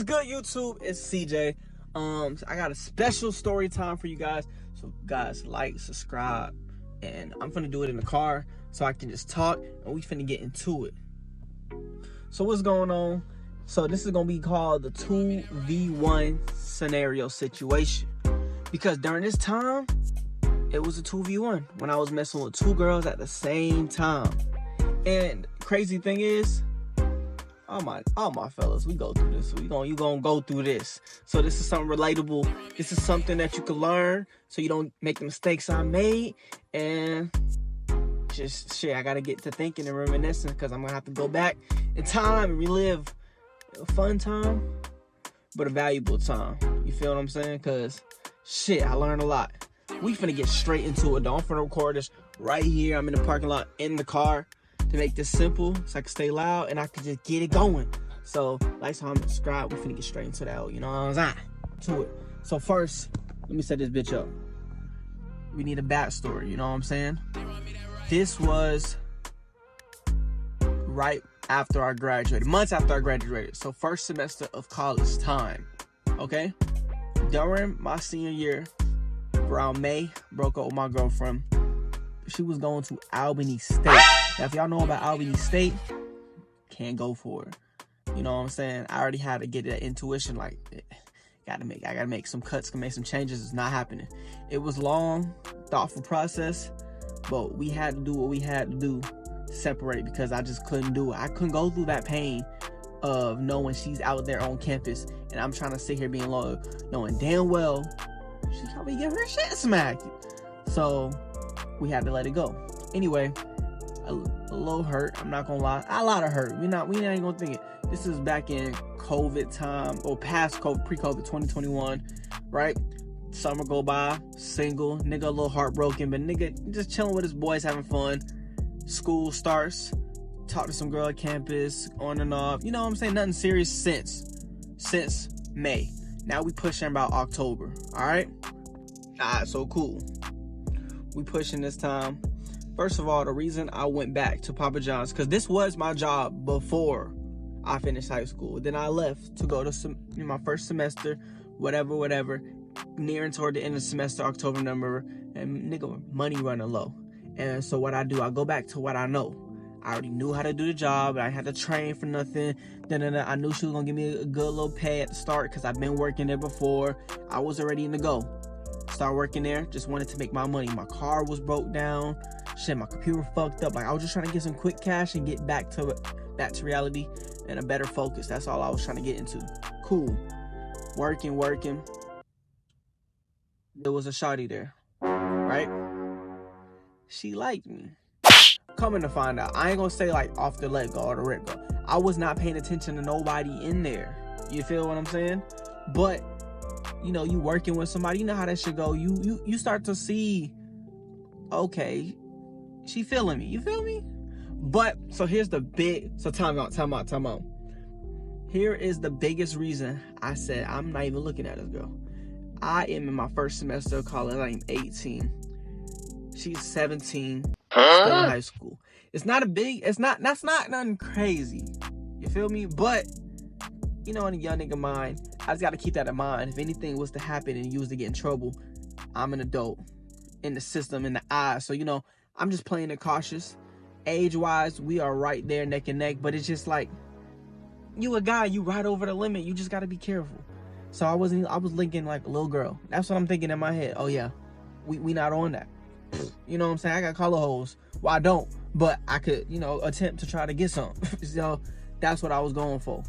is good, YouTube? It's CJ. I got a special story time for you guys. So guys, like, subscribe, and I'm finna do it in the car so I can just talk and we finna get into it. So what's going on? So this is gonna be called the 2v1 scenario situation, because during this time it was a 2v1 when I was messing with two girls at the same time. And crazy thing is, all my fellas, we go through this. You gonna go through this. So this is something relatable. This is something that you can learn so you don't make the mistakes I made. And just shit, I gotta get to thinking and reminiscing, because I'm gonna have to go back in time and relive a fun time, but a valuable time. You feel what I'm saying? Because shit, I learned a lot. We finna get straight into it though. I'm finna record this right here. I'm in the parking lot in the car to make this simple so I can stay loud and I can just get it going. So like, comment, subscribe. We finna get straight into that, you know what I'm saying? To it. So first, let me set this bitch up. We need a backstory, you know what I'm saying? This was right after I graduated, months after I graduated. So first semester of college time, okay? During my senior year, around May, broke up with my girlfriend. She was going to Albany State. Now, if y'all know about Albany State, can't go for it. You know what I'm saying? I already had to get that intuition, like, I gotta make some cuts, can make some changes. It's not happening. It was long, thoughtful process, but we had to do what we had to do to separate, because I just couldn't do it. I couldn't go through that pain of knowing she's out there on campus and I'm trying to sit here being loyal, knowing damn well she probably get her shit smacked. So we had to let it go. Anyway, a little hurt, I'm not gonna lie. A lot of hurt. We not even gonna think it. This is back in COVID time, or past COVID, pre-COVID 2021, right? Summer go by, single, nigga a little heartbroken, but nigga just chilling with his boys, having fun. School starts, talk to some girl at campus, on and off. You know what I'm saying? Nothing serious since May. Now we pushing about October, all right? So cool. We pushing this time. First of all, the reason I went back to Papa John's, because this was my job before I finished high school. Then I left to go to my first semester, whatever, nearing toward the end of the semester, October, November, and nigga, money running low. And so what I do, I go back to what I know. I already knew how to do the job. I had to train for nothing. I knew she was gonna give me a good little pay at the start, because I've been working there before. I was already in the go. Start working there, just wanted to make my money. My car was broke down. Shit, my computer fucked up. Like, I was just trying to get some quick cash and get back to reality and a better focus. That's all I was trying to get into. Cool. Working. There was a shawty there, right? She liked me. Coming to find out, I ain't gonna say like off the let go or the rip go. I was not paying attention to nobody in there. You feel what I'm saying? But you know, you working with somebody, you know how that should go. You start to see, okay, she feeling me. You feel me? But so here's the time out. Here is the biggest reason I said I'm not even looking at this girl. I am in my first semester of college. I'm 18. She's 17. Still in high school. That's not nothing crazy. You feel me? But you know, in a young nigga mind, I just gotta keep that in mind. If anything was to happen and you was to get in trouble, I'm an adult in the system, in the eyes. So, you know, I'm just playing it cautious. Age-wise, we are right there neck and neck, but it's just like, you a guy, you right over the limit. You just gotta be careful. So I was linking like a little girl. That's what I'm thinking in my head. Oh yeah, we not on that. You know what I'm saying? I got color holes. Well, I don't, but I could, you know, attempt to try to get some. So that's what I was going for.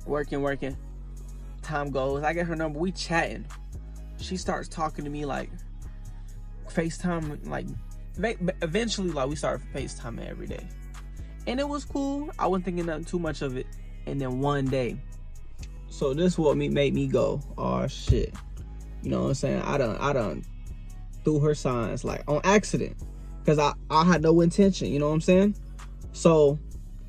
Working. Time goes. I get her number. We chatting. She starts talking to me like FaceTime. Like eventually, like we started FaceTiming every day, and it was cool. I wasn't thinking nothing too much of it. And then one day, so this what made me go, oh shit. You know what I'm saying? I done threw her signs like on accident, because I had no intention. You know what I'm saying? So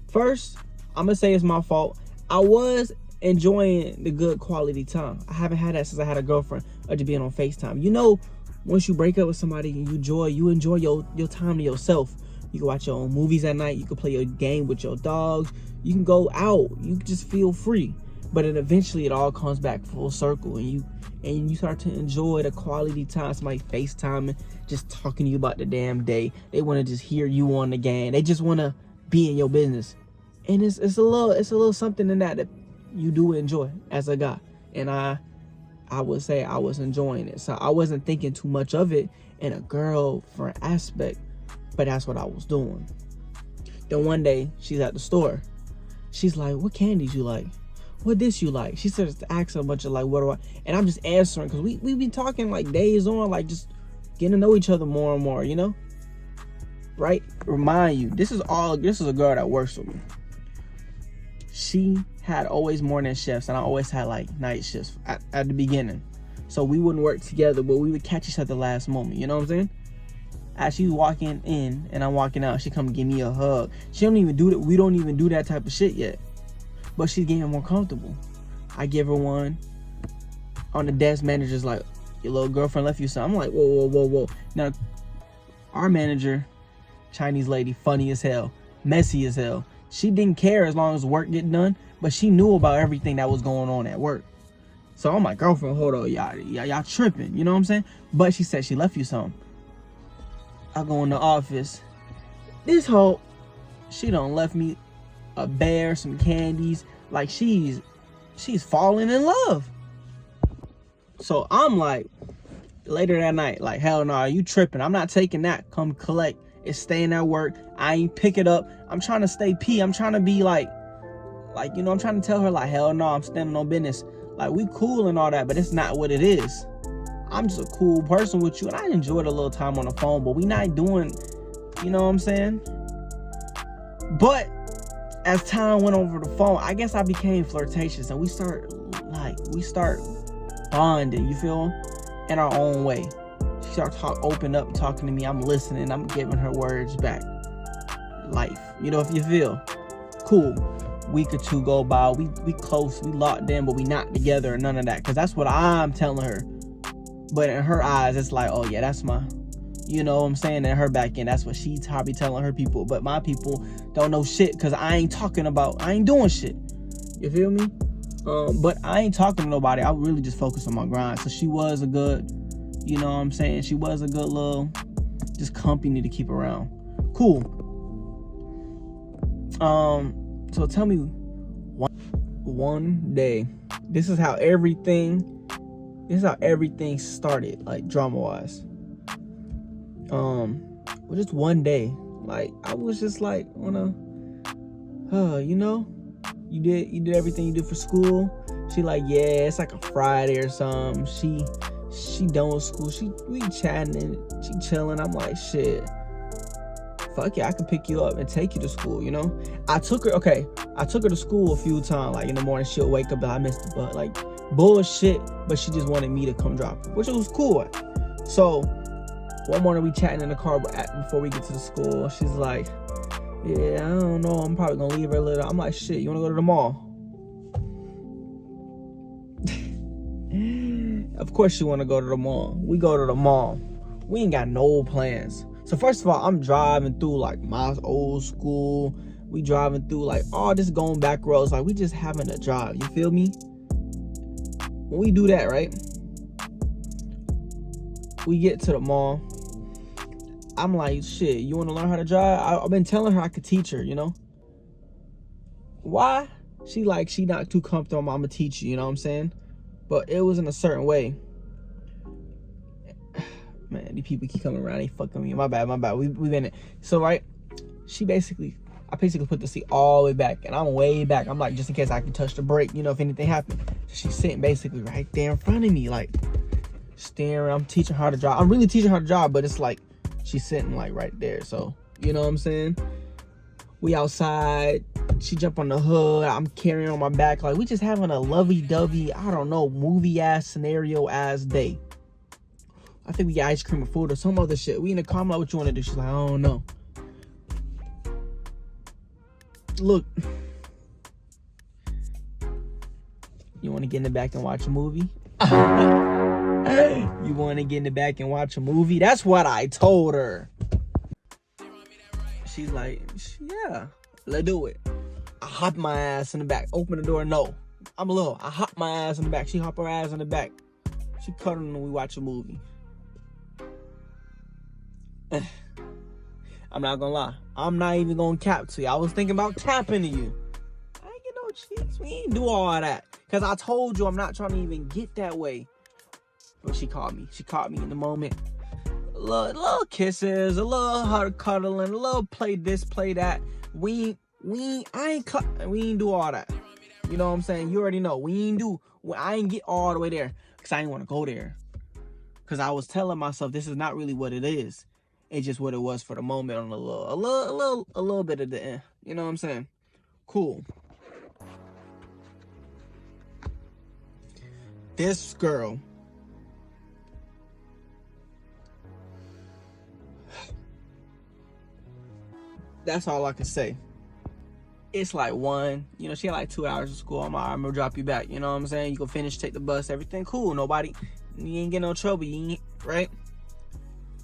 first, I'm gonna say it's my fault. I was enjoying the good quality time. I haven't had that since I had a girlfriend, or just being on FaceTime. You know, once you break up with somebody and you enjoy your time to yourself. You can watch your own movies at night. You can play your game with your dogs. You can go out. You can just feel free. But it all comes back full circle, and you start to enjoy the quality time. Somebody FaceTiming, just talking to you about the damn day. They want to just hear you on the game. They just want to be in your business, and it's a little something in that you do enjoy as a guy. And I would say I was enjoying it, so I wasn't thinking too much of it in a girlfriend aspect, but that's what I was doing. Then one day she's at the store. She's like, "What candies you like? What this you like?" She starts to ask a bunch of like, "What do I?" And I'm just answering because we been talking like days on, like just getting to know each other more and more, you know? Right? Remind you, this is a girl that works with me. She had always morning shifts, and I always had like night shifts at the beginning. So we wouldn't work together, but we would catch each other last moment. You know what I'm saying? As she's walking in and I'm walking out, she come give me a hug. She don't even do that. We don't even do that type of shit yet. But she's getting more comfortable. I give her one. On the desk, manager's like, "Your little girlfriend left you something." I'm like, whoa. Now, our manager, Chinese lady, funny as hell, messy as hell. She didn't care as long as work get done, but she knew about everything that was going on at work. So I'm like, "Girlfriend, hold on, y'all tripping," you know what I'm saying? But she said she left you something. I go in the office. This hoe, she done left me a bear, some candies. Like she's falling in love. So I'm like, later that night, like, "Hell no, you tripping. I'm not taking that. Come collect. It's staying at work. I ain't pick it up." I'm trying to stay P. I'm trying to be like, you know, I'm trying to tell her like, "Hell no, I'm standing on business. Like, we cool and all that, but it's not what it is. I'm just a cool person with you, and I enjoyed a little time on the phone, but we not doing," you know what I'm saying? But as time went over the phone, I guess I became flirtatious, and we start bonding, you feel, in our own way. She started open up, talking to me. I'm listening. I'm giving her words back. Life, you know, if you feel cool. Week or two go by. We close. We locked in, but we not together or none of that. Because that's what I'm telling her. But in her eyes, it's like, "Oh yeah, that's my," you know what I'm saying? In her back end, that's what she's probably telling her people. But my people don't know shit because I ain't doing shit. You feel me? But I ain't talking to nobody. I really just focus on my grind. So she was a good, you know what I'm saying? She was a good little just company to keep around. Cool. So tell me one day, this is how everything started, like drama-wise. Well, just one day, like I was just like, you know, you did everything you did for school. She like, "Yeah, it's like a Friday or something." She done with school. We chatting and she chilling. I'm like, "Shit, fuck yeah, I can pick you up and take you to school," you know? I took her to school a few times. Like in the morning, she'll wake up and I missed the bus. Like bullshit, but she just wanted me to come drop her, which was cool. So one morning we chatting in the car before we get to the school. She's like, "Yeah, I don't know. I'm probably gonna leave her a little." I'm like, "Shit, you wanna go to the mall?" Of course she wanna go to the mall. We go to the mall. We ain't got no plans. So first of all, I'm driving through like my old school. We driving through like all this going back roads. Like we just having a drive. You feel me? When we do that, right? We get to the mall. I'm like, "Shit, you want to learn how to drive?" I've been telling her I could teach her, you know? Why? She not too comfortable. I'm gonna teach you, you know what I'm saying? But it was in a certain way. Man, these people keep coming around. They fucking me. My bad. We've been it. So, right? I basically put the seat all the way back. And I'm way back. I'm like, just in case I can touch the brake, you know, if anything happened. She's sitting basically right there in front of me. Like, staring. I'm teaching her how to drive. I'm really teaching her to drive. But it's like, she's sitting like right there. So, you know what I'm saying? We outside. She jump on the hood. I'm carrying on my back. Like, we just having a lovey-dovey, I don't know, movie-ass, scenario-ass day. I think we get ice cream or food or some other shit. We in the car, I'm like, "What you want to do?" She's like, "I don't know." Look. You want to get in the back and watch a movie? You want to get in the back and watch a movie? That's what I told her. She's like, "Yeah, let's do it." I hop my ass in the back, open the door, no. I hop my ass in the back. She hop her ass in the back. She cuddling when we watch a movie. I'm not gonna lie. I'm not even gonna cap to you. I was thinking about capping to you. I ain't get no cheeks. We ain't do all that. Because I told you I'm not trying to even get that way. But she caught me. She caught me in the moment. A little kisses, a little hard cuddling, a little play this, play that. We ain't do all that. You know what I'm saying? You already know. I ain't get all the way there. Because I ain't want to go there. Because I was telling myself this is not really what it is. It's just what it was for the moment on a little bit of the end. You know what I'm saying? Cool. This girl. That's all I can say. It's like 1, you know, she had like 2 hours of school. I'm gonna drop you back. You know what I'm saying? You can finish, take the bus, everything cool. You ain't get no trouble. You ain't, right?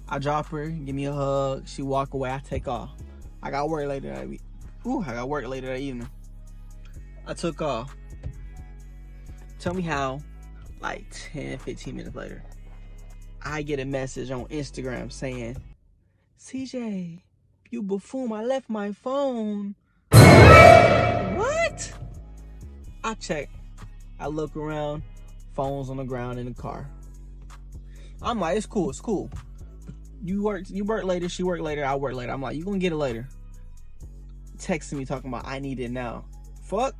I drop her, give me a hug. She walk away. I take off. I got work later that week. I got work later that evening. I took off. Tell me how, like 10, 15 minutes later, I get a message on Instagram saying, CJ, you buffoon, I left my phone. What? I check. I look around. Phone's on the ground in the car. I'm like, it's cool. You work later, she work later, I work later. I'm like, you gonna get it later. Texting me talking about I need it now. Fuck.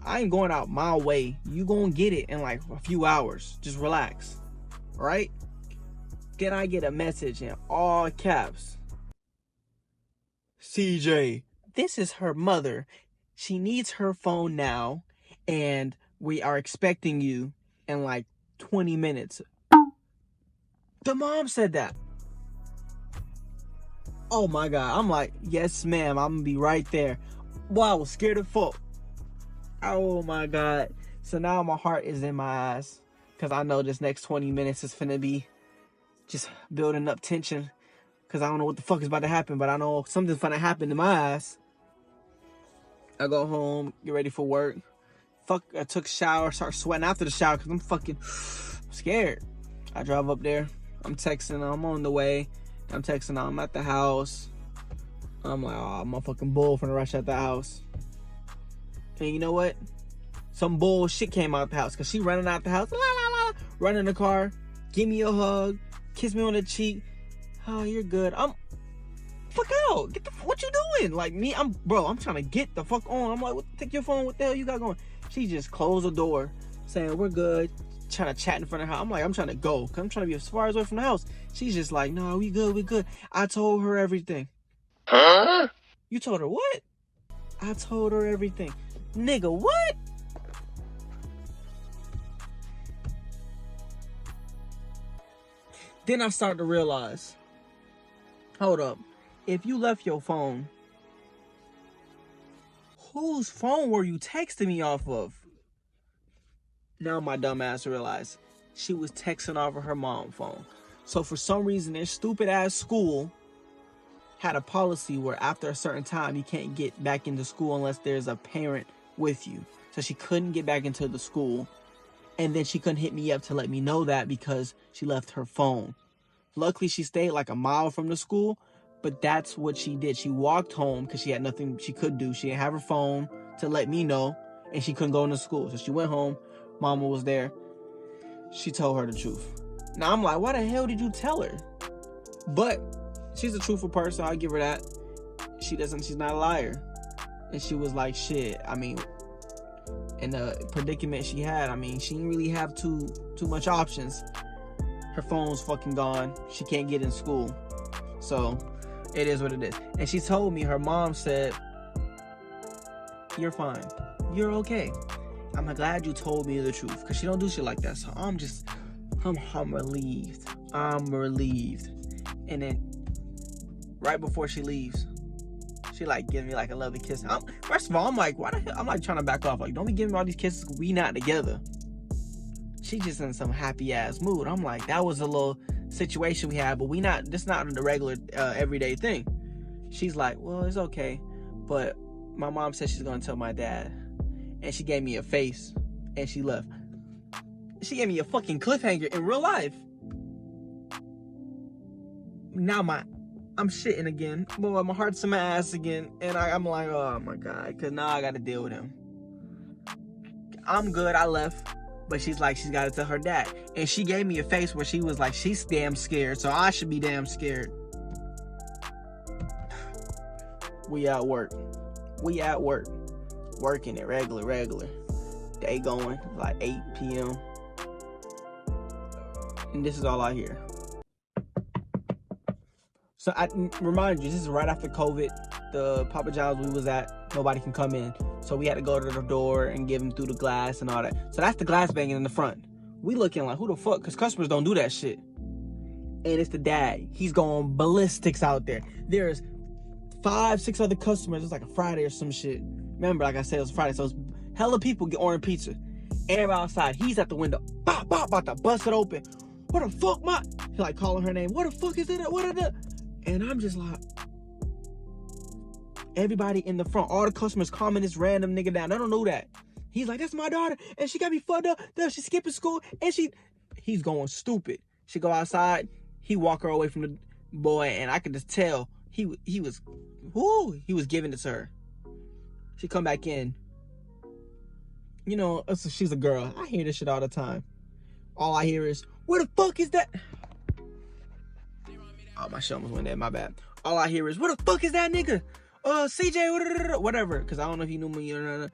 I ain't going out my way. You gonna get it in like a few hours. Just relax. Right? Then I get a message in all caps. CJ, this is her mother. She needs her phone now, and we are expecting you in like 20 minutes. The mom said that. Oh my God. I'm like, yes, ma'am. I'm gonna be right there. Boy, I was scared of fuck. Oh my God. So now my heart is in my eyes. Because I know this next 20 minutes is finna be just building up tension. Because I don't know what the fuck is about to happen. But I know something's finna happen to my eyes. I go home, get ready for work. I took a shower, start sweating after the shower because I'm fucking scared. I drive up there. I'm texting. I'm on the way. I'm texting. I'm at the house. I'm like, oh, I'm a fucking bull finna rush out the house. And you know what? Some bullshit came out the house because she running out the house. La, la, la, run in the car. Give me a hug. Kiss me on the cheek. Oh, you're good. Fuck out. What you doing? Like me, I'm trying to get the fuck on. I'm like, take your phone. What the hell you got going? She just closed the door saying, we're good. Trying to chat in front of her. I'm like, I'm trying to go. Cause I'm trying to be as far away from the house. She's just like, no, we good. I told her everything. Huh? You told her what? I told her everything. Nigga, what? Then I started to realize, hold up. If you left your phone, whose phone were you texting me off of? Now my dumb ass realized she was texting off of her mom's phone. So for some reason, their stupid ass school had a policy where after a certain time, you can't get back into school unless there's a parent with you. So she couldn't get back into the school. And then she couldn't hit me up to let me know that because she left her phone. Luckily, she stayed like a mile from the school. But that's what she did. She walked home because she had nothing she could do. She didn't have her phone to let me know. And she couldn't go into school. So she went home. Mama was there. She told her the truth. Now I'm like, why the hell did you tell her? But she's a truthful person. I'll give her that. She's not a liar. And she was like, shit. I mean, in the predicament she had, I mean, she didn't really have too much options. Her phone's fucking gone. She can't get in school. So it is what it is. And she told me, her mom said, you're fine. You're okay. I'm glad you told me the truth. Because she don't do shit like that. So I'm relieved. I'm relieved. And then right before she leaves, she like gives me like a lovely kiss. First of all, I'm like, why the hell? I'm like trying to back off. Like, don't be giving me all these kisses. We not together. She just in some happy ass mood. I'm like, that was a little situation we had, but this not the regular everyday thing. She's like, well, it's okay, but my mom said she's gonna tell my dad, and she gave me a face and she left. She gave me a fucking cliffhanger in real life. Now I'm shitting again. Boy, my heart's in my ass again. And I'm like, oh my God, because now I got to deal with him. I'm good, I left. But she's like, she's got to tell her dad. And she gave me a face where she was like, she's damn scared, so I should be damn scared. We at work. Working it regular. Day going, like 8 p.m. And this is all I hear. So I remind you, this is right after COVID. The Papa John's we was at, nobody can come in. So we had to go to the door and give him through the glass and all that. So that's the glass banging in the front. We looking like, who the fuck? Because customers don't do that shit. And it's the dad. He's going ballistics out there. There's 5-6 other customers. It's like a Friday or some shit. Remember, like I said, it was Friday. So it's hella people get ordering pizza. Everybody outside. He's at the window. Bop, bop, about to bust it open. What the fuck, my? He like calling her name. What the fuck is it? What is it? And I'm just like, everybody in the front, all the customers calming this random nigga down. They don't know that. He's like, that's my daughter, and she got me fucked up. She's skipping school, and he's going stupid. She go outside, he walk her away from the boy, and I could just tell he was giving it to her. She come back in. You know, she's a girl. I hear this shit all the time. All I hear is, where the fuck is that? Oh, my shit almost went there, my bad. All I hear is, where the fuck is that nigga? CJ, whatever. Because I don't know if you knew me or not.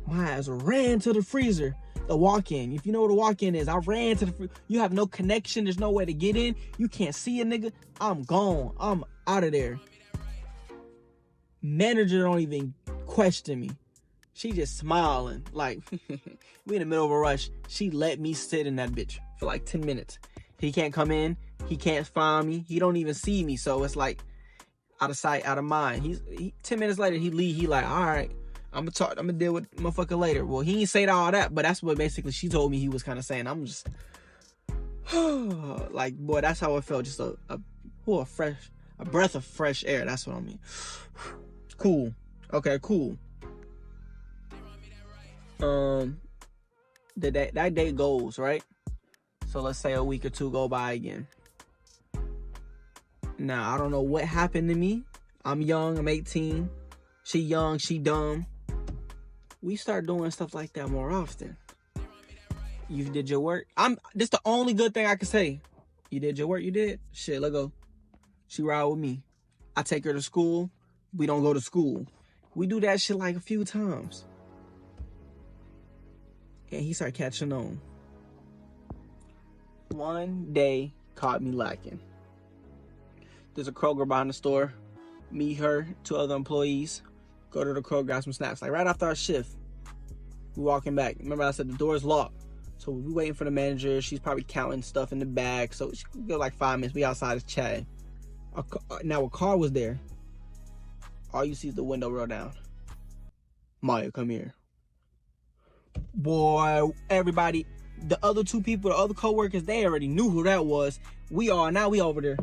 My ass ran to the freezer. The walk-in. If you know what a walk-in is, I ran to the freezer. You have no connection. There's no way to get in. You can't see a nigga. I'm gone. I'm out of there. Manager don't even question me. She just smiling. Like, we in the middle of a rush. She let me sit in that bitch for like 10 minutes. He can't come in. He can't find me. He don't even see me. So it's like, out of sight, out of mind. 10 minutes later, he leave. He like, all right, I'm gonna deal with motherfucker later. Well, he ain't say all that, but that's what basically she told me he was kind of saying. I'm just like, boy, that's how it felt. Just a breath of fresh air. That's what I mean. Cool. Okay, cool. That day goes, right? So let's say a week or two go by again. Now, I don't know what happened to me. I'm young, I'm 18. She young, she dumb. We start doing stuff like that more often. You did your work. This the only good thing I can say. You did your work, you did? Shit, let go. She ride with me. I take her to school. We don't go to school. We do that shit like a few times. And he started catching on. One day caught me lacking. There's a Kroger behind the store. Me, her, 2 other employees. Go to the Kroger, grab some snacks. Like right after our shift, we walking back. Remember I said the door's locked. So we waiting for the manager. She's probably counting stuff in the bag. So she could go like 5 minutes. We outside chatting. Now a car was there. All you see is the window roll down. Maya, come here. Boy, everybody, the other 2 people, the other co-workers, they already knew who that was. We over there.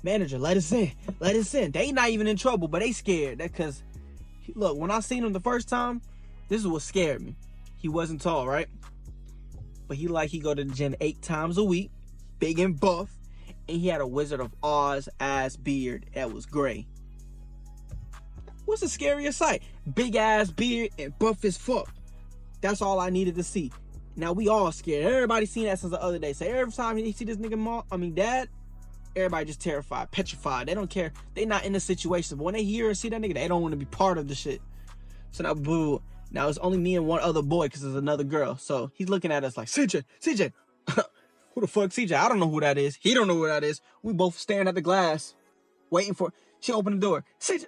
Manager, let us in. Let us in. They not even in trouble, but they scared. That because, look, when I seen him the first time, this is what scared me. He wasn't tall, right? But he go to the gym 8 times a week, big and buff, and he had a Wizard of Oz ass beard that was gray. What's the scariest sight? Big ass beard and buff as fuck. That's all I needed to see. Now we all scared. Everybody seen that since the other day. So every time you see this nigga, dad, everybody just terrified, petrified. They don't care. They not in the situation. But when they hear and see that nigga, they don't want to be part of the shit. So now, boo. Now it's only me and one other boy because there's another girl. So he's looking at us like, CJ. Who the fuck CJ? I don't know who that is. He don't know who that is. We both staring at the glass, waiting for. She opened the door. CJ.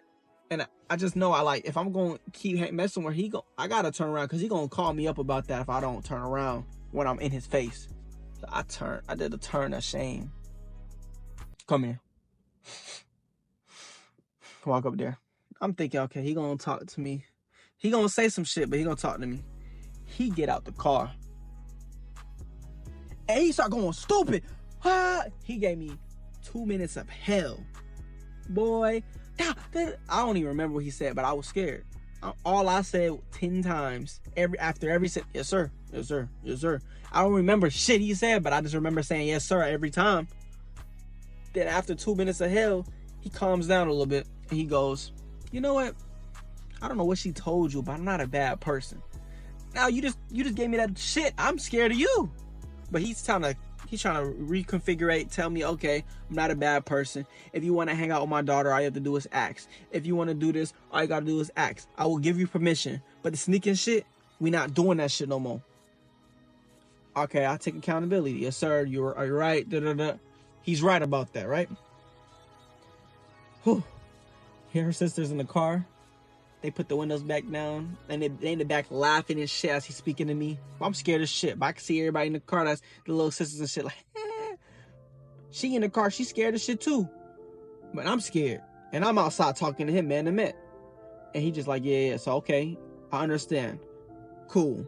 And I just know if I'm going to keep messing with her, I got to turn around because he going to call me up about that if I don't turn around when I'm in his face. So I did a turn of shame. Come here. Walk up there. I'm thinking, okay, he going to talk to me. He going to say some shit, but he going to talk to me. He get out the car. And he start going stupid. He gave me 2 minutes of hell. Boy. I don't even remember what he said, but I was scared. All I said 10 times after every set, yes sir, yes sir, yes sir. I don't remember shit he said, but I just remember saying yes sir every time. Then after 2 minutes of hell, he calms down a little bit and he goes, you know what? I don't know what she told you, but I'm not a bad person. Now you just gave me that shit. I'm scared of you. But he's trying to reconfigure, tell me, okay, I'm not a bad person. If you want to hang out with my daughter, all you have to do is ask. If you want to do this, all you got to do is ask. I will give you permission. But the sneaking shit, we not doing that shit no more. Okay, I take accountability. Yes, sir. Are you right? Da, da, da. He's right about that, right? Whew. Here her sister's in the car. They put the windows back down, and they in the back laughing and shit as he's speaking to me. I'm scared as shit, but I can see everybody in the car. That's the little sisters and shit. Like, she in the car, she's scared as shit too. But I'm scared, and I'm outside talking to him man to man. And he just like, yeah. So okay, I understand. Cool.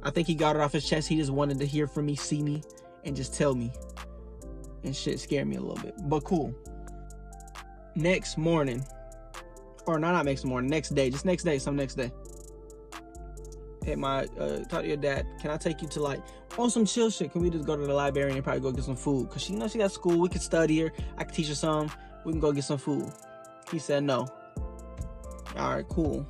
I think he got it off his chest. He just wanted to hear from me, see me, and just tell me. And shit scared me a little bit, but cool. Next morning. Or not next morning, next day, some next day. Hey, talk to your dad. Can I take you to like, on some chill shit? Can we just go to the library and probably go get some food? Cause she knows she got school. We can study her. I can teach her some. We can go get some food. He said no. All right, cool.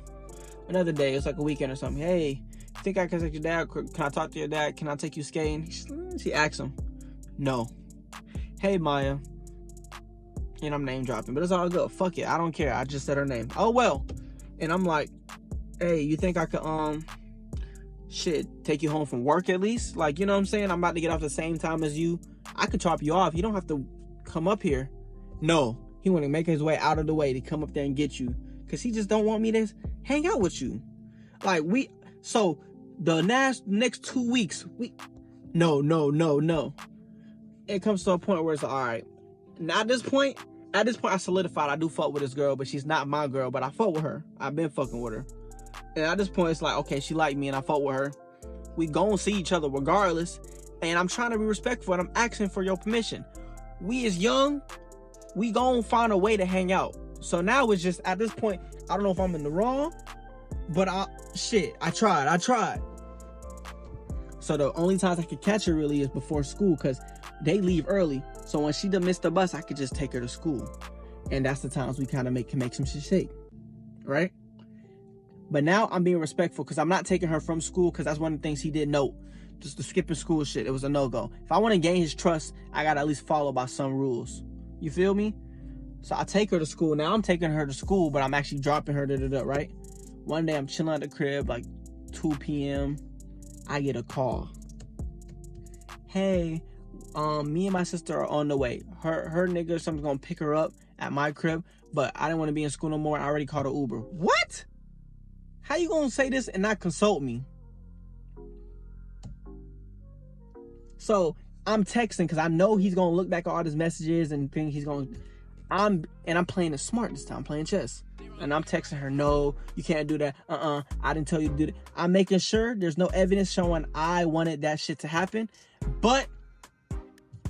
Another day, it's like a weekend or something. Hey, think I can take your dad? Can I talk to your dad? Can I take you skating? She asked him. No. Hey, Maya. And I'm name dropping, but it's all good. Fuck it, I don't care. I just said her name. Oh well. And I'm like, hey, you think I could take you home from work at least? Like, you know what I'm saying? I'm about to get off the same time as you. I could drop you off. You don't have to come up here. No, he want to make his way out of the way to come up there and get you, cause he just don't want me to hang out with you. Like so the next 2 weeks, no. It comes to a point where it's like, all right. Now at this point, I solidified I do fuck with this girl, but she's not my girl, but I fuck with her. I've been fucking with her. And at this point, it's like, okay, she like me and I fuck with her. We gon' see each other regardless. And I'm trying to be respectful and I'm asking for your permission. We is young. We gon' find a way to hang out. So now it's just, at this point, I don't know if I'm in the wrong, but I tried. So the only times I could catch her really is before school, because they leave early. So when she done missed the bus, I could just take her to school. And that's the times we kind of can make some shit shake. Right? But now I'm being respectful because I'm not taking her from school, because that's one of the things he did note. Just the skipping school shit. It was a no-go. If I want to gain his trust, I got to at least follow by some rules. You feel me? So I take her to school. Now I'm taking her to school, but I'm actually dropping her, right? One day I'm chilling at the crib, like 2 p.m. I get a call. Hey, me and my sister are on the way. Her nigga or something's gonna pick her up at my crib, but I didn't want to be in school no more. I already called an Uber. What? How you gonna say this and not consult me? So I'm texting because I know he's gonna look back at all his messages and think he's gonna. I'm playing it smart this time. I'm playing chess, and I'm texting her. No, you can't do that. I didn't tell you to do that. I'm making sure there's no evidence showing I wanted that shit to happen, but.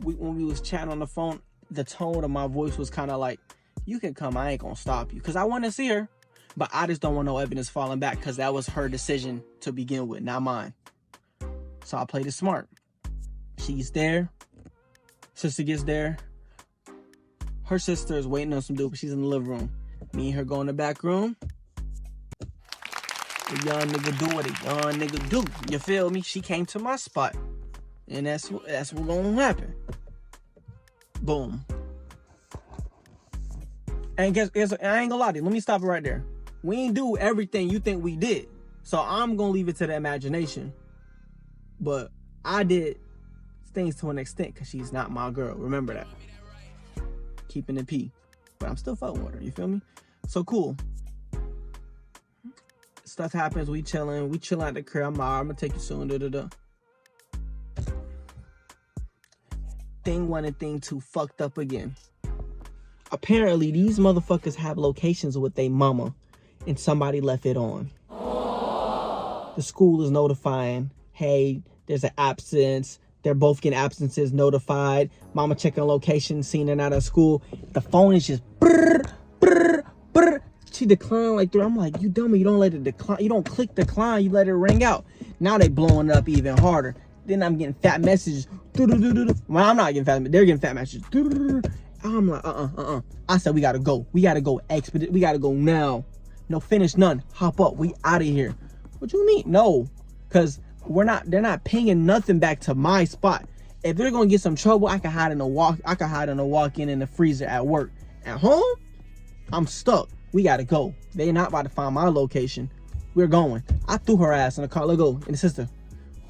When we was chatting on the phone, the tone of my voice was kind of like, you can come, I ain't gonna stop you, because I want to see her, but I just don't want no evidence falling back, because that was her decision to begin with, not mine. So I played it smart. She's there, sister gets there, her sister is waiting on some dude, but she's in the living room. Me and her go in the back room. The young nigga do what a young nigga do, you feel me? She came to my spot. And that's what's gonna happen. Boom. And I ain't gonna lie to you. Let me stop it right there. We ain't do everything you think we did. So I'm gonna leave it to the imagination. But I did things to an extent because she's not my girl. Remember that. Keeping it P. But I'm still fucking with her. You feel me? So cool. Stuff happens. We chilling at the crib. I'm gonna take you soon. Thing 1 and thing 2 fucked up again. Apparently, these motherfuckers have locations with their mama, and somebody left it on. The school is notifying, hey, there's an absence. They're both getting absences notified. Mama checking location, seeing it out of school. The phone is just brr, brr, brr. She declined like 3. I'm like, you dummy, you don't let it decline. You don't click decline, you let it ring out. Now they blowing it up even harder. Then I'm getting fat messages. Well, I'm not getting fat, they're getting fat messages. I'm like, I said, we gotta go. We gotta go expedite. We gotta go now. No, finish none. Hop up. We out of here. What you mean? No, because they're not pinging nothing back to my spot. If they're gonna get some trouble, I can hide in the walk-in in the freezer at work. At home, I'm stuck. We gotta go. They're not about to find my location. We're going. I threw her ass in the car. Let go. And the sister,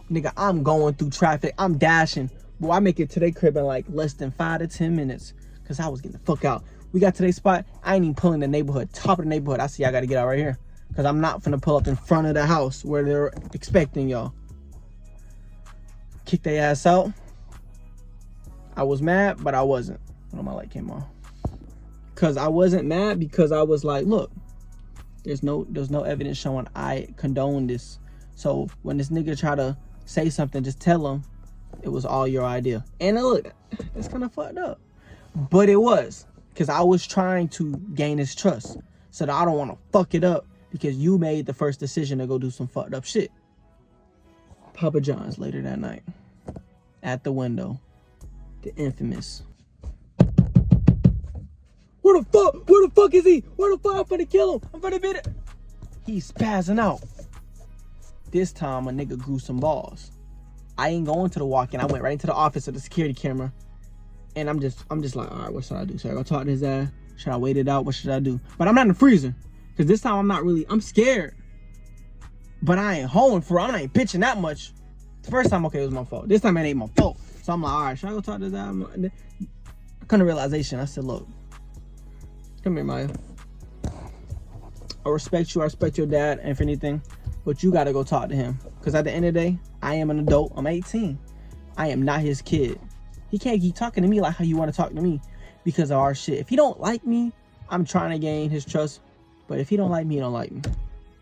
nigga, I'm going through traffic. I'm dashing. Boy, I make it to their crib in like less than 5 to 10 minutes because I was getting the fuck out. We got to their spot. I ain't even pulling the neighborhood. Top of the neighborhood. I see I got to get out right here because I'm not finna pull up in front of the house where they're expecting y'all. Kick their ass out. I was mad, but I wasn't. Oh, my light came on. Because I wasn't mad because I was like, look, there's no evidence showing I condone this. So when this nigga try to say something, just tell him it was all your idea. And look, it's kind of fucked up. But it was. Because I was trying to gain his trust. So that I don't want to fuck it up because you made the first decision to go do some fucked up shit. Papa John's later that night. At the window. The infamous. Where the fuck is he? Where the fuck? I'm finna kill him. I'm finna beat it. He's spazzing out. This time a nigga grew some balls. I ain't going to the walk-in. I went right into the office of the security camera. And I'm just like, all right, what should I do? Should I go talk to his ass? Should I wait it out? What should I do? But I'm not in the freezer. Because this time I'm scared. But I ain't holding for I ain't bitching that much. The first time, okay, it was my fault. This time it ain't my fault. So I'm like, all right, should I go talk to his ass? I come to realization. I said, look, come here, Maya. I respect you. I respect your dad, and if anything, but you got to go talk to him. Because at the end of the day, I am an adult. I'm 18. I am not his kid. He can't keep talking to me like how you want to talk to me because of our shit. If he don't like me, I'm trying to gain his trust. But if he don't like me, he don't like me.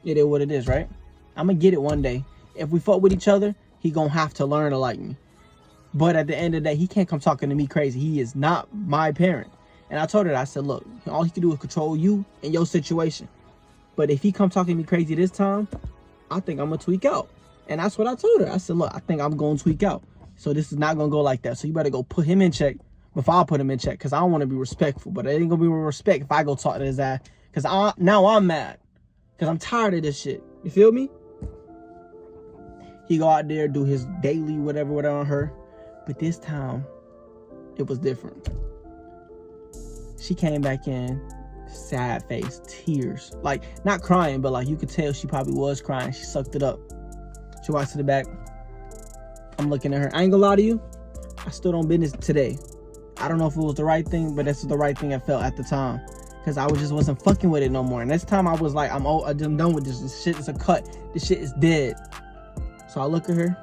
It is what it is, right? I'm going to get it one day. If we fuck with each other, he going to have to learn to like me. But at the end of the day, he can't come talking to me crazy. He is not my parent. And I told her, I said, look, all he can do is control you and your situation. But if he come talking to me crazy this time, I think I'm going to tweak out. And that's what I told her. I said, look, I think I'm going to tweak out. So this is not going to go like that. So you better go put him in check before I put him in check. Because I don't want to be respectful. But it ain't going to be with respect if I go talk to his ass. Because now I'm mad. Because I'm tired of this shit. You feel me? He go out there, do his daily whatever on her. But this time, it was different. She came back in, sad face, tears. Like, not crying, but like you could tell she probably was crying. She sucked it up. She walks to the back. I'm looking at her. I ain't gonna lie to you. I stood on business today. I don't know if it was the right thing, but that's the right thing I felt at the time. Because I just wasn't fucking with it no more. And this time I was like, I'm done with this. This shit is a cut. This shit is dead. So I look at her.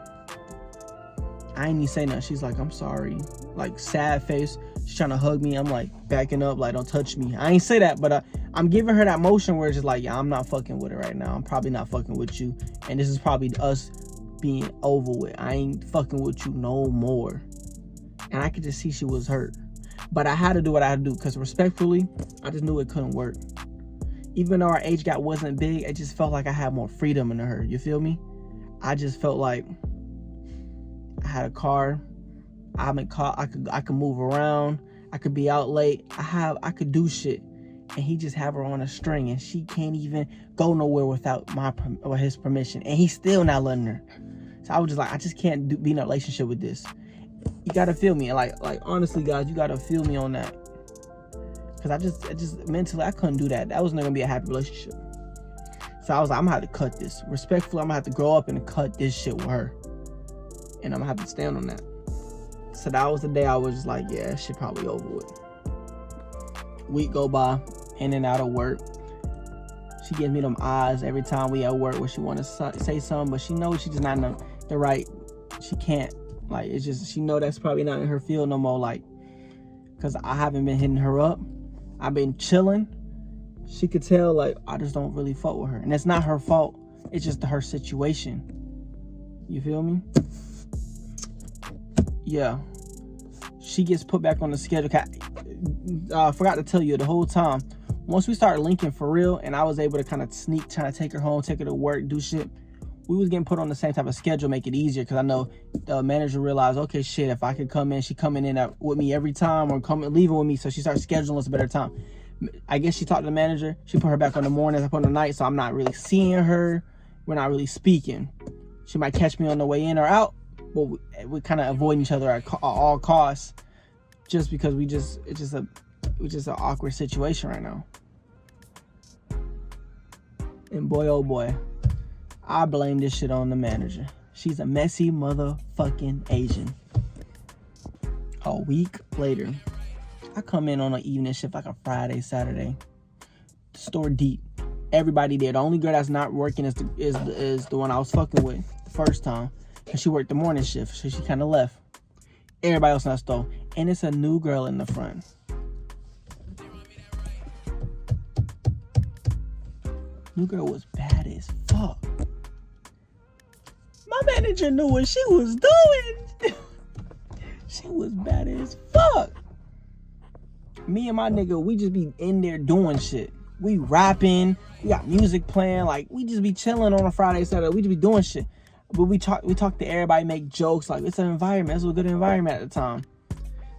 I ain't even say nothing. She's like, I'm sorry. Like, sad face. She's trying to hug me. I'm like, backing up. Like, don't touch me. I ain't say that, but I'm giving her that motion where it's just like, yeah, I'm not fucking with it right now. I'm probably not fucking with you. And this is probably us being over with. I ain't fucking with you no more. And I could just see she was hurt. But I had to do what I had to do because respectfully, I just knew it couldn't work. Even though our age gap wasn't big, it just felt like I had more freedom in her. You feel me? I just felt like I had a car. I could move around. I could be out late. I could do shit. And he just have her on a string and she can't even go nowhere without his permission. And he's still not letting her. So I was just like, I just can't be in a relationship with this. You gotta feel me. Like honestly, guys, you gotta feel me on that. Cause I just mentally, I couldn't do that. That was not gonna be a happy relationship. So I was like, I'm gonna have to cut this. Respectfully, I'm gonna have to grow up and cut this shit with her. And I'm gonna have to stand on that. So that was the day I was just like, yeah, that shit probably over with. Week go by, in and out of work. She gives me them eyes every time we at work where she want to say something, but she knows she's just not in the right. She can't. Like, it's just, she know that's probably not in her field no more. Like, because I haven't been hitting her up. I've been chilling. She could tell, like, I just don't really fuck with her. And it's not her fault. It's just her situation. You feel me? Yeah. She gets put back on the schedule. I forgot to tell you the whole time. Once we started linking for real, and I was able to kind of sneak, trying to take her home, take her to work, do shit, we was getting put on the same type of schedule, make it easier, because I know the manager realized, okay, shit, if I could come in, she coming in with me every time, or leaving with me, so she started scheduling us a better time. I guess she talked to the manager, she put her back on the mornings, I put on the night, so I'm not really seeing her, we're not really speaking. She might catch me on the way in or out, but we kind of avoiding each other at all costs, just because it's just an awkward situation right now. And boy, oh boy, I blame this shit on the manager. She's a messy motherfucking Asian. A week later, I come in on an evening shift, like a Friday, Saturday. The store deep. Everybody there. The only girl that's not working is the one I was fucking with the first time. Because she worked the morning shift, so she kind of left. Everybody else in that store. And it's a new girl in the front. New girl was bad as fuck. My manager knew what she was doing. She was bad as fuck. Me and my nigga, we just be in there doing shit. We rapping, we got music playing, like we just be chilling on a Friday, Saturday. We just be doing shit. But we talk to everybody, make jokes, like it's an environment. It's a good environment at the time.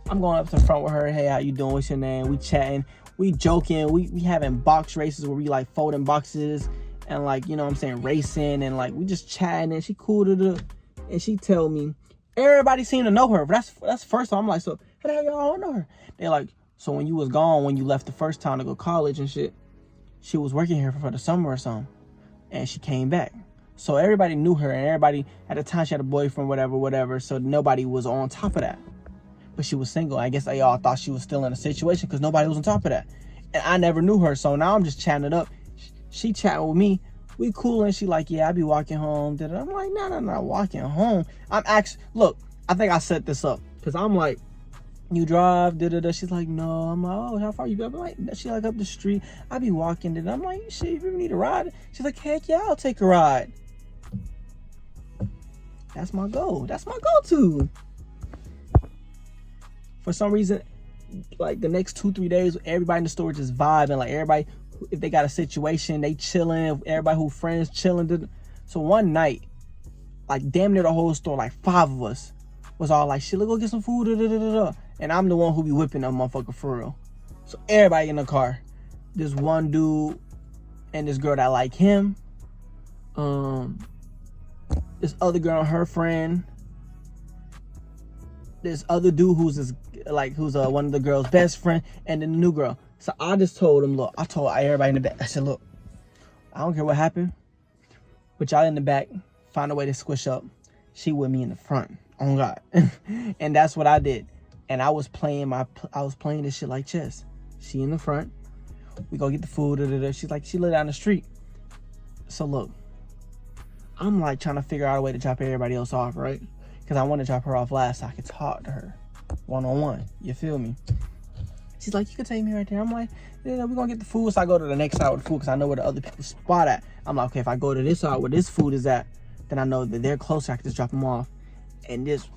I'm going up to the front with her. Hey, how you doing? What's your name? We chatting, we joking, we having box races where we like folding boxes and like, you know what I'm saying, racing, and like we just chatting, and she cool to the, and she tell me everybody seemed to know her, but that's the first time. I'm like, so how the hell y'all don't know her? They're like, so when you was gone, when you left the first time to go to college and shit, she was working here for the summer or something, and she came back. So everybody knew her, and everybody at the time she had a boyfriend, whatever. So nobody was on top of that. But she was single. I guess they all thought she was still in a situation because nobody was on top of that. And I never knew her, so now I'm just chatting it up. She chatting with me. We cool, and she like, yeah, I be walking home. I'm like, no, walking home. I'm actually, look, I think I set this up because I'm like, you drive, She's like, no. I'm like, oh, how far you go? I'm like, she like up the street. I be walking, I'm like, shit, if you ever need a ride. She's like, heck yeah, I'll take a ride. That's my goal. That's my go-to. For some reason, like the next 2-3 days, everybody in the store just vibing. Like everybody, if they got a situation, they chilling. Everybody who friends chilling. So one night, like damn near the whole store, like 5 of us, was all like, shit, let's go get some food. And I'm the one who be whipping that motherfucker for real. So everybody in the car. This one dude and this girl that like him. This other girl and her friend. This other dude who's one of the girl's best friend, and then the new girl. So I just told him, look, I told everybody in the back, I said, look, I don't care what happened, but y'all in the back, find a way to squish up. She with me in the front. Oh God. And that's what I did. And I was playing this shit like chess. She in the front. We go get the food. She's like, she live down the street. So look, I'm like trying to figure out a way to drop everybody else off, right? Because I want to drop her off last so I could talk to her one-on-one. You feel me? She's like, you can take me right there. I'm like, yeah, we're going to get the food. So I go to the next side with the food because I know where the other people's spot at. I'm like, okay, if I go to this side where this food is at, then I know that they're closer. I can just drop them off. And this,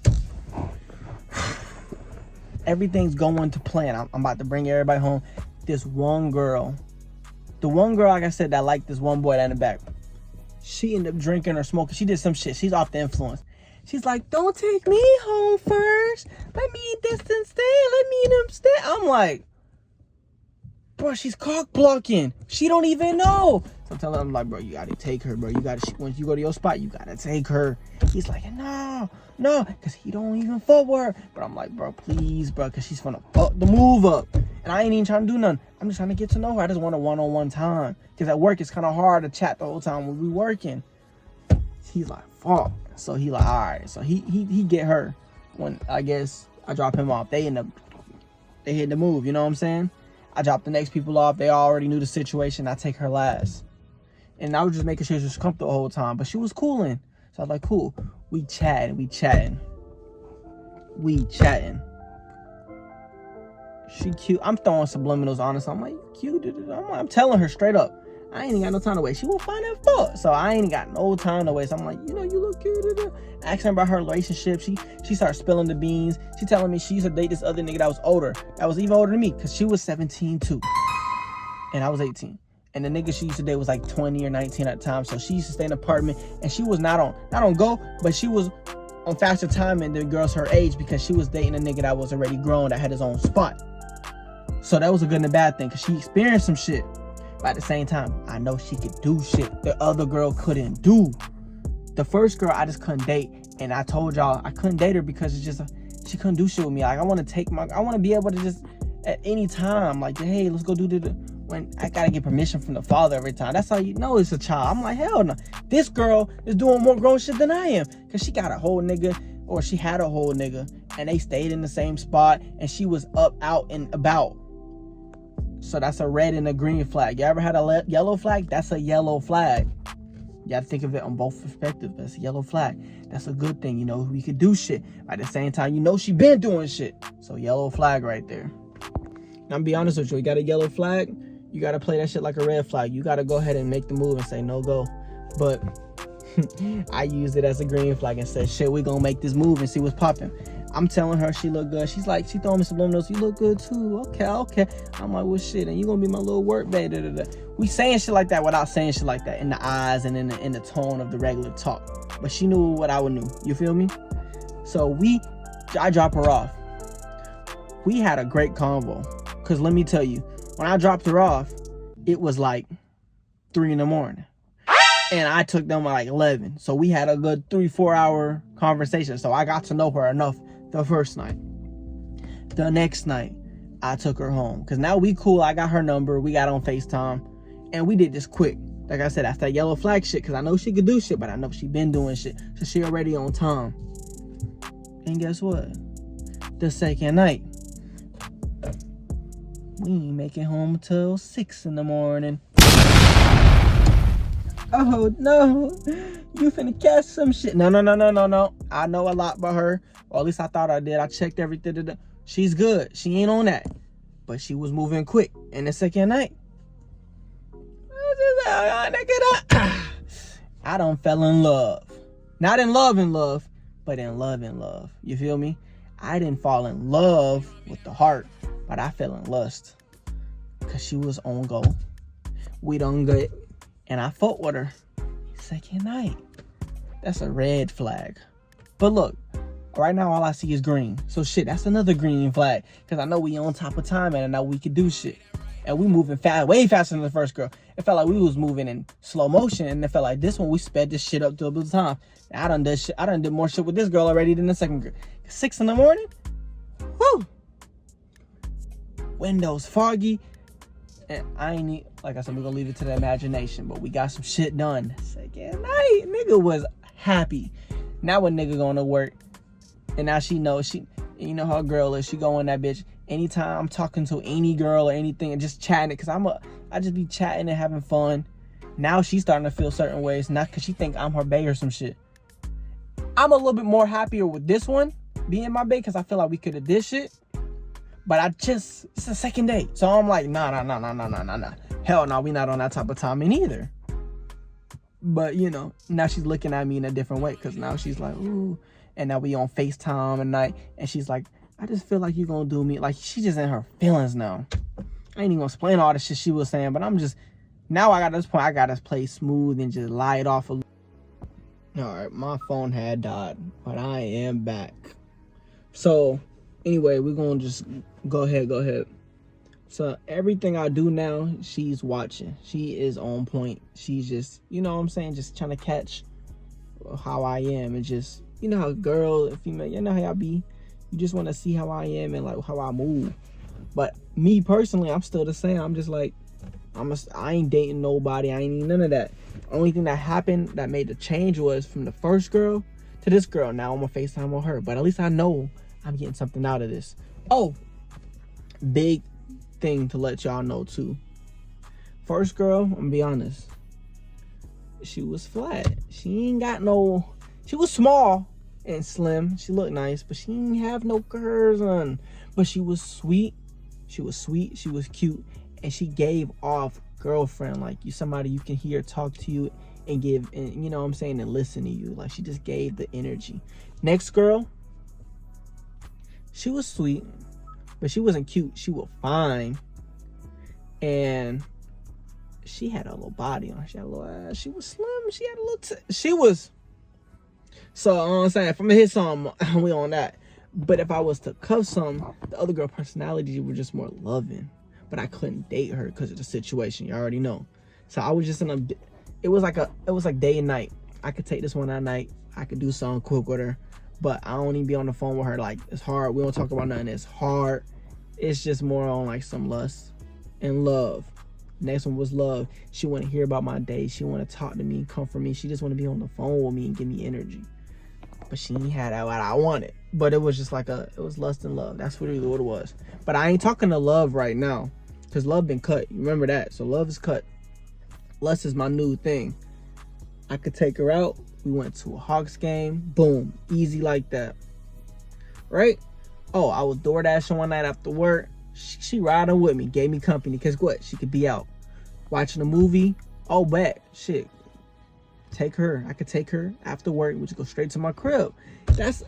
everything's going to plan. I'm about to bring everybody home. This one girl, like I said, that liked this one boy down the back, she ended up drinking or smoking. She did some shit. She's off the influence. She's like, don't take me home first. Let me eat this and stay. Let me eat them stay. I'm like, bro, she's cock blocking. She don't even know. So I'm telling him, like, bro, you gotta take her, bro. You gotta, once you go to your spot, you gotta take her. He's like, no, because he don't even fuck with her. But I'm like, bro, please, bro, because she's gonna fuck the move up. And I ain't even trying to do nothing. I'm just trying to get to know her. I just want a one-on-one time. Because at work, it's kind of hard to chat the whole time when we working. He's like, fuck. So he like, all right. So he get her when I guess I drop him off. They hit the move. You know what I'm saying? I drop the next people off. They already knew the situation. I take her last. And I was just making sure she was comfortable the whole time. But she was cooling. So I was like, cool. We chatting. She cute. I'm throwing subliminals on her. So I'm like, cute. I'm telling her straight up. I ain't even got no time to waste. She will find that fuck. So I ain't got no time to waste. I'm like, you know, you look cute. Asking about her relationship. She started spilling the beans. She telling me she used to date this other nigga that was older. That was even older than me. Because she was 17 too. and I was 18. And the nigga she used to date was like 20 or 19 at the time. So she used to stay in an apartment, and she was not on go, but she was on faster timing than girls her age, because she was dating a nigga that was already grown, that had his own spot. So that was a good and a bad thing, because she experienced some shit. But at the same time, I know she could do shit the other girl couldn't do. The first girl I just couldn't date, and I told y'all I couldn't date her because it's just she couldn't do shit with me. Like, I want to be able to just at any time, like, hey, let's go do the, when I gotta get permission from the father every time. That's how you know it's a child. I'm like, hell no. This girl is doing more grown shit than I am, because she got a whole nigga, or she had a whole nigga, and they stayed in the same spot, and she was up, out, and about. So that's a red and a green flag. You ever had a yellow flag? That's a yellow flag. You gotta think of it on both perspectives. That's a yellow flag. That's a good thing. You know, we could do shit. At the same time, you know she been doing shit. So yellow flag right there. Now, I'm be honest with you. You got a yellow flag, you gotta play that shit like a red flag. You gotta go ahead and make the move and say no go. But I used it as a green flag and said, shit, we gonna make this move and see what's popping. I'm telling her she look good. She's like, she throwing me subliminals. You look good too. Okay. I'm like, well, shit, and you gonna be my little work babe. We saying shit like that without saying shit like that, in the eyes and in the tone of the regular talk. But she knew what I would knew. You feel me? So I drop her off. We had a great convo. Cause let me tell you, when I dropped her off, it was like 3 in the morning. And I took them at like 11. So we had a good 3-4 hour conversation. So I got to know her enough the first night. The next night, I took her home. Because now we cool. I got her number. We got on FaceTime. And we did this quick. Like I said, that's that yellow flag shit. Because I know she could do shit. But I know she been doing shit. So she already on time. And guess what? The second night, we ain't making home till 6 in the morning. Oh no, you finna catch some shit. No. I know a lot about her. Or at least I thought I did. I checked everything. She's good. She ain't on that. But she was moving quick. And the second night, I done fell in love. Not in love, but in love. You feel me? I didn't fall in love with the heart, but I fell in lust. Because she was on go. We done good. And I fought with her second night. That's a red flag. But look, right now all I see is green. So shit, that's another green flag. Because I know we on top of time, and I know we can do shit. And we moving fast, way faster than the first girl. It felt like we was moving in slow motion. And it felt like this one, we sped this shit up double the time. I done did more shit with this girl already than the second girl. 6 in the morning? Woo! Windows foggy. And I ain't need, like I said, we're gonna leave it to the imagination, but we got some shit done. Second night, nigga was happy. Now a nigga going to work, and now she knows you know how a girl is. She go in that bitch anytime I'm talking to any girl or anything and just chatting it, cause I just be chatting and having fun. Now she's starting to feel certain ways, not cause she think I'm her bae or some shit. I'm a little bit more happier with this one being my bae, cause I feel like we could have did shit. But it's the second date. So I'm like, nah. Hell no, we not on that type of timing either. But, you know, now she's looking at me in a different way. Because now she's like, ooh. And now we on FaceTime at night. And she's like, I just feel like you're going to do me. Like, she just in her feelings now. I ain't even going to explain all the shit she was saying. But I'm just, now I got to this point, I got to play smooth and just lie it off a little. All right, my phone had died. But I am back. So, anyway, we're going to just go ahead. So everything I do now, she's watching. She is on point. She's just, you know what I'm saying, just trying to catch how I am. And just, you know how a girl, a female, you know how y'all be. You just want to see how I am and like how I move. But me personally, I'm still the same. I'm just like, I ain't dating nobody. I ain't even none of that. Only thing that happened that made the change was from the first girl to this girl. Now I'm on FaceTime with her. But at least I know I'm getting something out of this. Oh, big thing to let y'all know too. First girl, I'm gonna be honest, she was flat. She ain't got no, she was small and slim. She looked nice, but she didn't have no curves on. But she was sweet. She was cute, and she gave off girlfriend, like you somebody you can hear talk to you and give, and you know what I'm saying, and listen to you. Like she just gave the energy. Next girl, she was sweet, but she wasn't cute. She was fine. And she had a little body on her. She had a little she was slim. She had a little she was. So, you know what I'm saying? If I'm gonna hit something, we on that. But if I was to cuff some, the other girl personality were just more loving. But I couldn't date her because of the situation. You already know. So I was just in a, it was like day and night. I could take this one at night. I could do something quick with her. But I don't even be on the phone with her. Like, it's hard. We don't talk about nothing. It's hard. It's just more on like some lust and love. Next one was love. She want to hear about my day. She want to talk to me, comfort me. She just want to be on the phone with me and give me energy. But she ain't had that what I wanted. But it was just like it was lust and love. That's really what it was. But I ain't talking to love right now. Because love been cut. You remember that. So love is cut. Lust is my new thing. I could take her out. We went to a Hawks game. Boom. Easy like that. Right? Oh, I was door dashing one night after work. She riding with me. Gave me company. Because what? She could be out watching a movie. Oh, bet. Shit. Take her. I could take her after work. We just go straight to my crib.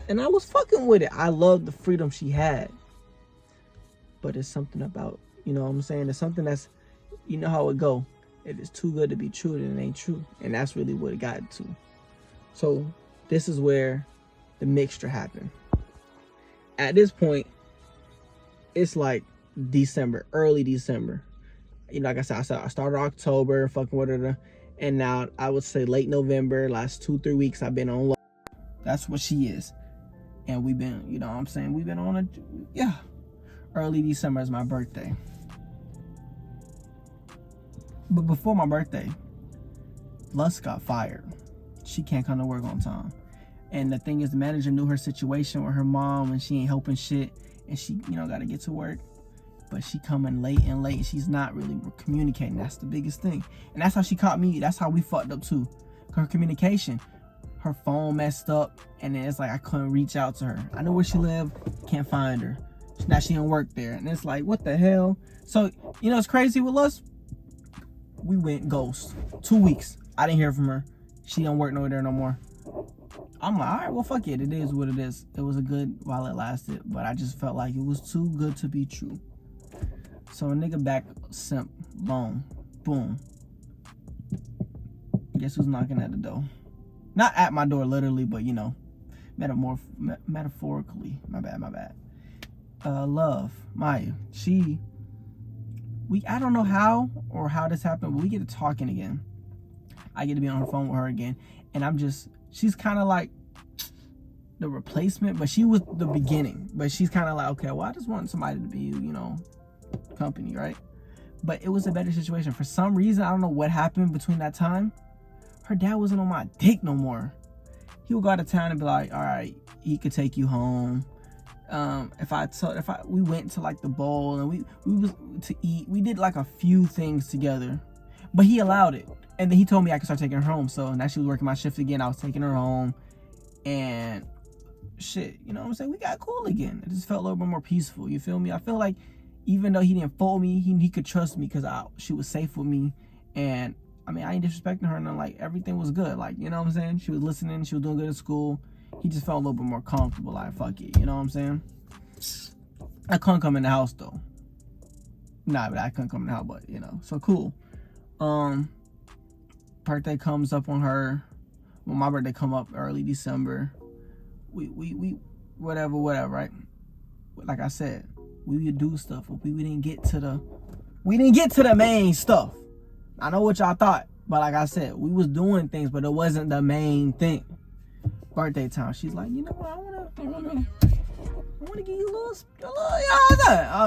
And I was fucking with it. I loved the freedom she had. But it's something about, you know what I'm saying? It's something that's, you know how it go. If it's too good to be true, then it ain't true. And that's really what it got to. So this is where the mixture happened. At this point, it's like December, early December. You know, like I said, I started October, fucking with her. And now I would say late November, last 2-3 weeks, I've been on low. That's what she is. And we've been, you know what I'm saying? We've been on early December is my birthday. But before my birthday, Lust got fired. She can't come to work on time. And the thing is, the manager knew her situation with her mom and she ain't helping shit. And she, you know, got to get to work. But she coming late and she's not really communicating. That's the biggest thing. And that's how she caught me. That's how we fucked up too. Her communication. Her phone messed up. And then it's like I couldn't reach out to her. I know where she lived. Can't find her. Now she don't work there. And it's like, what the hell? So, you know, it's crazy with us. We went ghost. 2 weeks. I didn't hear from her. She don't work there no more. I'm like, all right, well, fuck it. It is what it is. It was a good while it lasted. But I just felt like it was too good to be true. So a nigga back simp loan. Boom. Guess who's knocking at the door? Not at my door literally, but you know, metaphorically. My bad. Love, Maya. I don't know how this happened, but we get to talking again. I get to be on the phone with her again. And she's kind of like the replacement, but she was the beginning. But she's kind of like, okay, well, I just want somebody to be, you know, company, right? But it was a better situation. For some reason, I don't know what happened between that time. Her dad wasn't on my dick no more. He would go out of town and be like, all right, he could take you home. We went to like the bowl and we was to eat. We did like a few things together, but he allowed it. And then he told me I could start taking her home. So now she was working my shift again. I was taking her home and shit, you know what I'm saying? We got cool again. It just felt a little bit more peaceful. You feel me? I feel like even though he didn't fold me, he could trust me because she was safe with me. And I mean, I ain't disrespecting her and like everything was good. Like, you know what I'm saying? She was listening. She was doing good at school. He just felt a little bit more comfortable. Like, fuck it. You know what I'm saying? I couldn't come in the house though. Nah, but I couldn't come in the house, but you know, so cool. Birthday comes up on her. Well, my birthday come up early December. We whatever, right? Like I said, we would do stuff, but we didn't get to the main stuff. I know what y'all thought, but like I said, we was doing things, but it wasn't the main thing. Birthday time, she's like, you know what, I wanna give you a little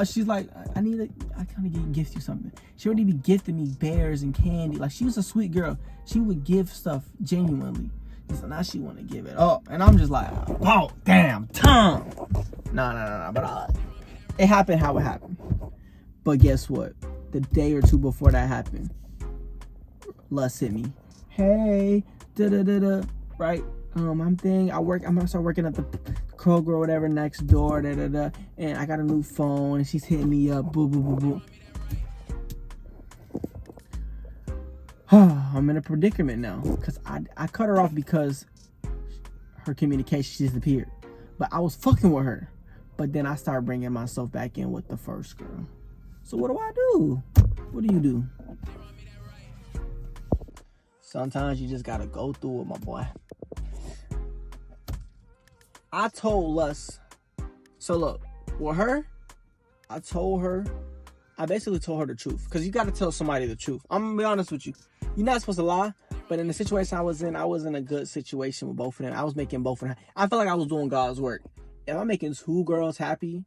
she's like, I kind of gift you something. She already be gifting me bears and candy. Like, she was a sweet girl. She would give stuff genuinely. So now she want to give it up. And I'm just like, oh, damn, Tom. No. But it happened how it happened. But guess what? The day or two before that happened, Lust hit me. Hey, right? I'm gonna start working at the Kroger or whatever next door, and I got a new phone, and she's hitting me up, boo. I'm in a predicament now, because I cut her off because her communication disappeared. But I was fucking with her. But then I started bringing myself back in with the first girl. So what do I do? What do you do? Sometimes you just gotta go through it, my boy. I told Lust. So look, with her, I basically told her the truth. Because you gotta tell somebody the truth. I'm gonna be honest with you. You're not supposed to lie. But in the situation I was in a good situation with both of them. I was making both of them. I felt like I was doing God's work. If I'm making 2 girls happy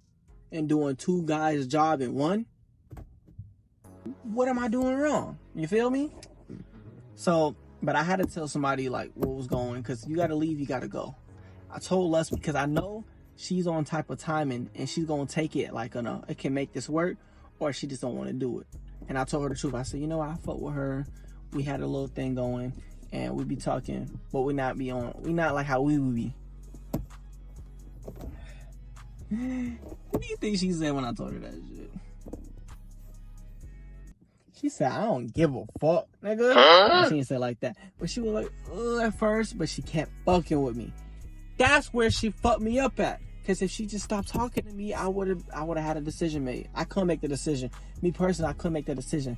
and doing 2 guys' job in one, what am I doing wrong? You feel me? So, but I had to tell somebody like what was going, because you gotta leave, you gotta go. I told Les because I know she's on type of timing and she's gonna take it like, it can make this work, or she just don't want to do it. And I told her the truth. I said, you know, I fuck with her. We had a little thing going, and we be talking, but we not like how we would be. What do you think she said when I told her that shit? She said, I don't give a fuck, nigga. Huh? She didn't say it like that. But she was like, ugh, at first, but she kept fucking with me. That's where she fucked me up at. Because if she just stopped talking to me, I would have had a decision made. I couldn't make the decision. Me personally, I couldn't make that decision.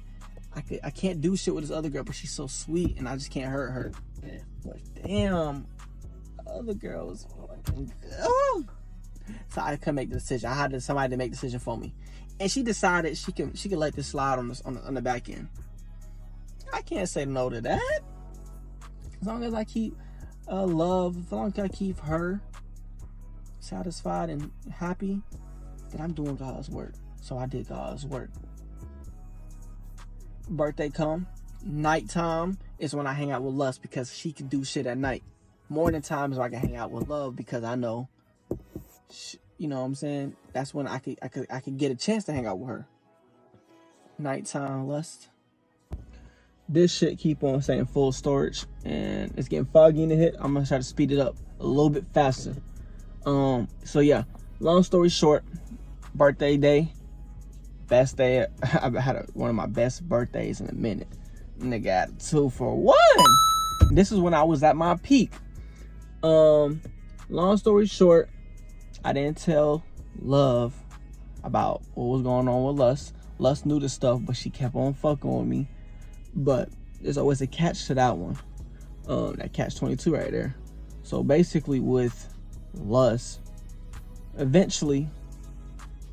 I can't do shit with this other girl, but she's so sweet, and I just can't hurt her. But damn, the other girl was fucking good. So I couldn't make the decision. I had somebody to make the decision for me, and she decided she could let this slide on the back end. I can't say no to that. As long as I keep love, as long as I keep her satisfied and happy, then I'm doing God's work. So I did God's work. Birthday come, nighttime is when I hang out with Lust, because she can do shit at night. Morning time is when I can hang out with Love, because I know, you know what I'm saying? That's when I could get a chance to hang out with her. Nighttime, Lust. This shit keep on saying full storage, and it's getting foggy in the hit. I'm gonna try to speed it up a little bit faster. So yeah, long story short, birthday day. Best day. I've had one of my best birthdays in a minute. Nigga got 2 for 1. This is when I was at my peak. Long story short, I didn't tell Love about what was going on with Lust. Lust knew the stuff, but she kept on fucking with me. But there's always a catch to that one. That catch 22 right there. So basically with Lust, eventually,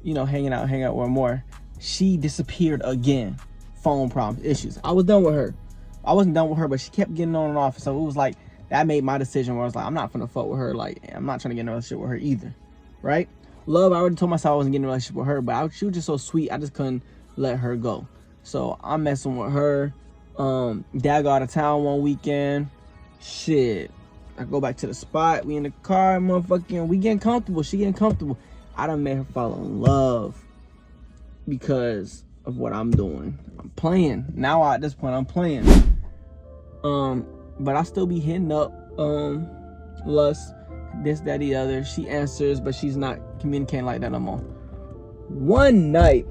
you know, hanging out with more, she disappeared again. Phone problems, issues. I was done with her. I wasn't done with her, but she kept getting on and off. So it was like, that made my decision where I was like, I'm not finna fuck with her. Like, I'm not trying to get in a relationship with her either. Right? Love, I already told myself I wasn't getting in a relationship with her, but she was just so sweet, I just couldn't let her go. So I'm messing with her. Dad got out of town one weekend. Shit. I go back to the spot. We in the car, motherfucking. We getting comfortable. She getting comfortable. I done made her fall in love because of what I'm doing. I'm playing. Now at this point, I'm playing. But I still be hitting up Lust, this, that, the other. She answers, but she's not communicating like that no more. One night,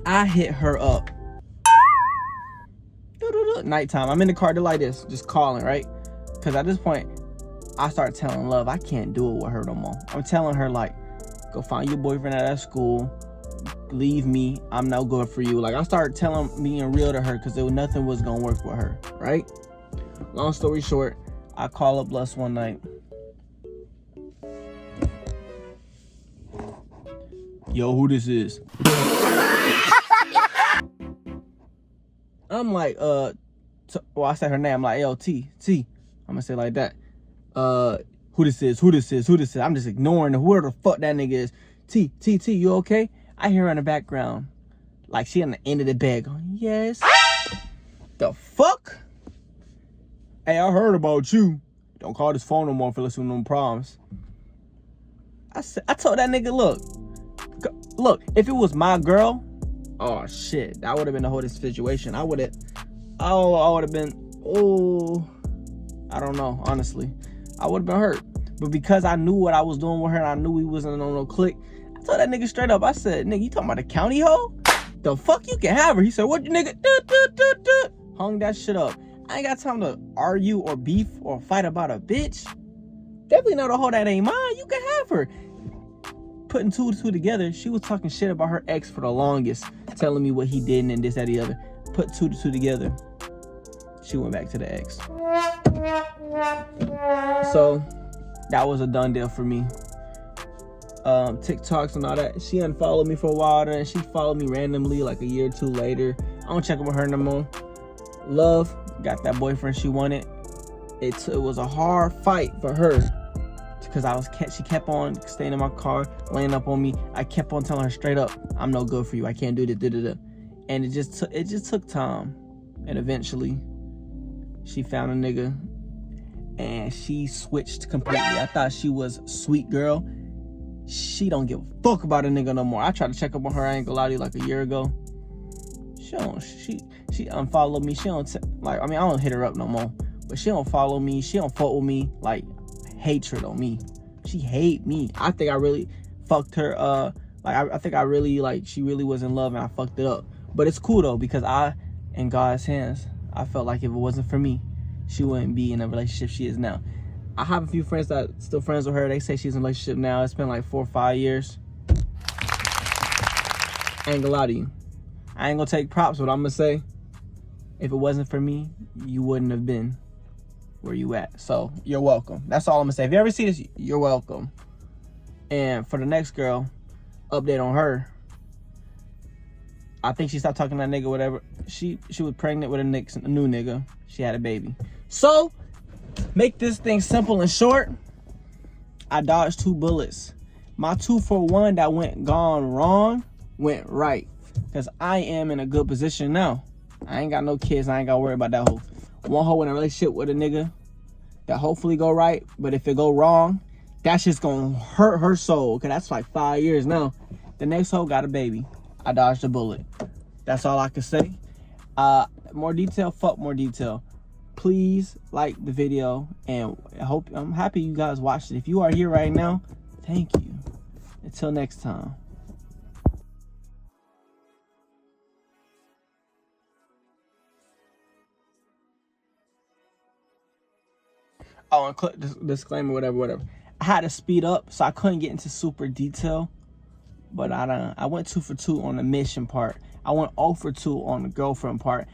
I hit her up. Nighttime. I'm in the car like this, just calling, right? Because at this point, I start telling Love I can't do it with her no more. I'm telling her, like, go find your boyfriend at school. Leave me. I'm no good for you. Like, I started being real to her because nothing was going to work with her, right? Long story short, I call up Lust one night. Yo, who this is? I'm like, I said her name. I'm like, yo, T. I'm gonna say it like that. Who this is? I'm just ignoring whoever the fuck that nigga is. T, you okay? I hear her in the background, like she on the end of the bed going, yes. The fuck? Hey, I heard about you. Don't call this phone no more for listening to them problems. I told that nigga, look, if it was my girl, oh shit, that would have been the whole situation. I would have been, I don't know, honestly. I would have been hurt. But because I knew what I was doing with her and I knew we wasn't on no click, I told that nigga straight up. I said, nigga, you talking about a county hoe? The fuck you can have her? He said, what you nigga? Hung that shit up. I ain't got time to argue or beef or fight about a bitch. Definitely not a hoe that ain't mine. You can have her. Putting 2 and 2 together, she was talking shit about her ex for the longest, telling me what he did and this, that, the other. Put 2 to 2 together. she went back to the ex. So that was a done deal for me. TikToks and all that. She unfollowed me for a while, and she followed me randomly like a year or two later. I don't check up with her no more. Love got that boyfriend she wanted. It was a hard fight for her because she kept on staying in my car, laying up on me. I kept on telling her straight up, I'm no good for you. I can't do this. And it just took time. And eventually, she found a nigga, and she switched completely. I thought she was a sweet girl. She don't give a fuck about a nigga no more. I tried to check up on her, I ain't gonna lie to you, like a year ago. She unfollowed me. She don't I don't hit her up no more. But she don't follow me. She don't fuck with me. Like, hatred on me. She hate me. I think I really fucked her. I think I really, she really was in love and I fucked it up. But it's cool though, because in God's hands, I felt like if it wasn't for me, she wouldn't be in a relationship she is now. I have a few friends that are still friends with her. They say she's in a relationship now. It's been like 4 or 5 years. I ain't gonna lie to you. I ain't gonna take props, but I'm gonna say, if it wasn't for me, you wouldn't have been where you at. So you're welcome. That's all I'm gonna say. If you ever see this, you're welcome. And for the next girl, update on her. I think she stopped talking to that nigga, whatever. She was pregnant with a new nigga. She had a baby. So, make this thing simple and short. I dodged 2 bullets. My 2 for 1 that gone wrong went right. Because I am in a good position now. I ain't got no kids. I ain't got to worry about that hoe. One hoe in a relationship with a nigga that hopefully go right. But if it go wrong, that's just going to hurt her soul. Because that's like 5 years now. The next hoe got a baby. I dodged a bullet. That's all I can say. More detail, fuck more detail. Please like the video, and I'm happy you guys watched it. If you are here right now, thank you. Until next time. Oh, and click disclaimer, whatever. I had to speed up, so I couldn't get into super detail. But I went 2 for 2 on the mission part. I went 0 for 2 on the girlfriend part.